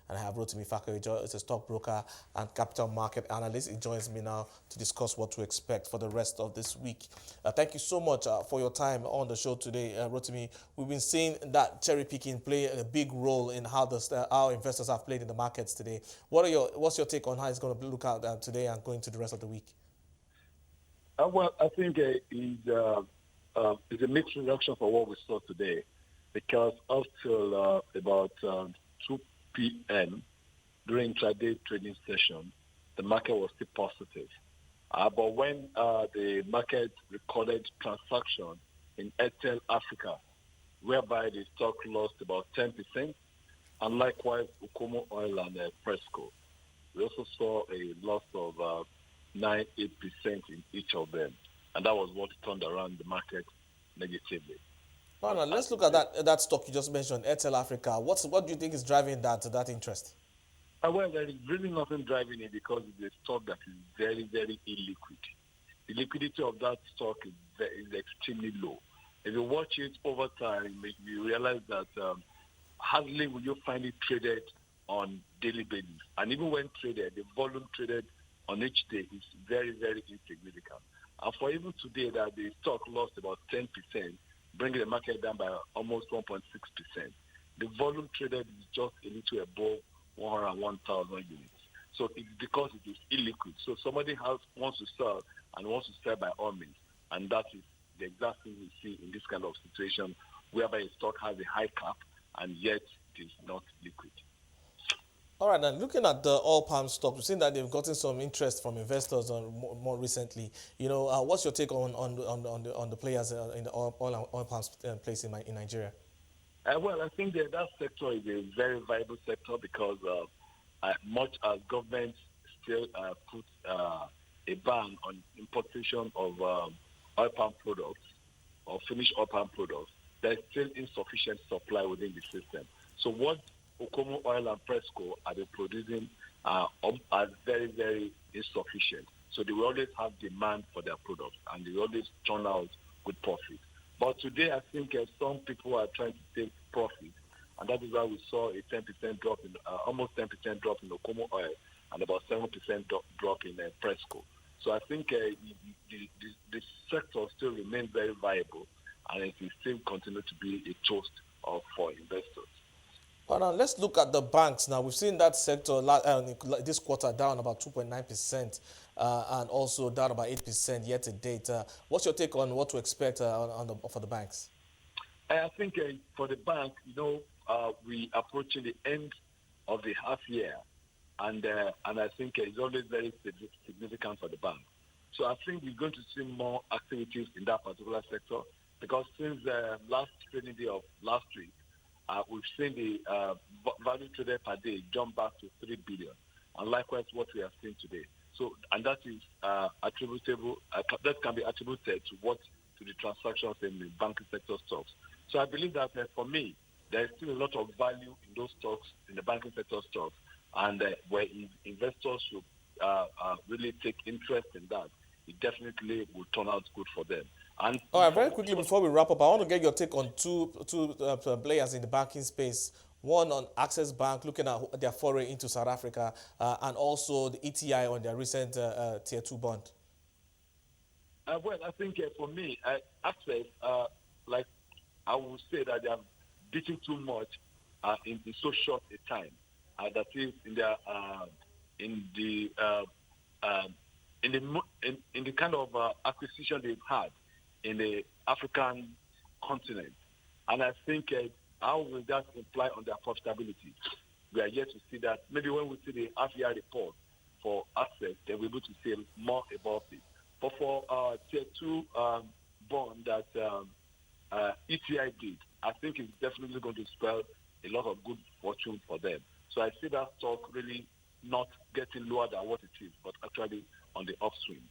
and I have Rotimi Fakayejo, is a stockbroker and capital market analyst. He joins me now to discuss what to expect for the rest of this week. Thank you so much for your time on the show today, Rotimi. We've been seeing that cherry picking play a big role in how investors have played in the markets today. What's your take on how it's going to look out today and going to the rest of the week? Well, I think it's a mixed reaction for what we saw today, because up till about 2 p.m. during intraday trading session, the market was still positive. But when the market recorded transaction in Airtel Africa, whereby the stock lost about 10%, and likewise Okomu Oil and Presco, we also saw a loss of 9-8% in each of them, and that was what turned around the market negatively. Well, now, let's look at that stock you just mentioned, Airtel Africa. What do you think is driving that interest? Well, there is really nothing driving it, because it's a stock that is very, very illiquid. The liquidity of that stock is extremely low. If you watch it over time, you realize that hardly will you find it traded on daily basis. And even when traded, the volume traded on each day is very, very insignificant. And for even today, that the stock lost about 10%, bringing the market down by almost 1.6%. The volume traded is just a little above 101,000 units. So it's because it is illiquid. So somebody wants to sell and wants to sell by all means. And that is the exact thing we see in this kind of situation, whereby a stock has a high cap and yet it is not liquid. All right, and looking at the oil palm stock, we've seen that they've gotten some interest from investors more recently. What's your take on the players in the oil palm place in Nigeria? Well, I think that sector is a very viable sector, because much as government still put a ban on importation of oil palm products or finished oil palm products, there is still insufficient supply within the system. So what Okomu Oil and Presco are they producing are very, very insufficient. So they will always have demand for their products, and they will always turn out good profit. But today, I think some people are trying to take profit, and that is why we saw a 10% drop almost 10% drop in Okomu Oil, and about 7% drop in Presco. So I think the sector still remains very viable, and it will still continue to be a choice for investors. Well, now let's look at the banks. Now, we've seen that sector this quarter down about 2.9%, and also down about 8% year to date. What's your take on what to expect for the banks? I think for the bank, we approaching the end of the half year, and I think it's always very significant for the bank. So I think we're going to see more activities in that particular sector, because since the last trading day of last week, we've seen the value traded per day jump back to 3 billion, and likewise what we are seeing today. So, and that is attributable. That can be attributed to the transactions in the banking sector stocks. So I believe that for me, there is still a lot of value in those stocks, in the banking sector stocks, and where investors should really take interest in that, it definitely will turn out good for them. And all right, very quickly before we wrap up, I want to get your take on two players in the banking space. One on Access Bank, looking at their foray into South Africa, and also the ETI on their recent Tier 2 bond. Well, I think for me, Access, like I would say that they are beating too much in so short a time. That is in the kind of acquisition they've had in the African continent. And I think how will that imply on their profitability? We are yet to see that. Maybe when we see the half-year report for Access, they'll be able to say more about it. But for Tier 2 bond that ETI did, I think it's definitely going to spell a lot of good fortune for them. So I see that stock really not getting lower than what it is, but actually on the upswing.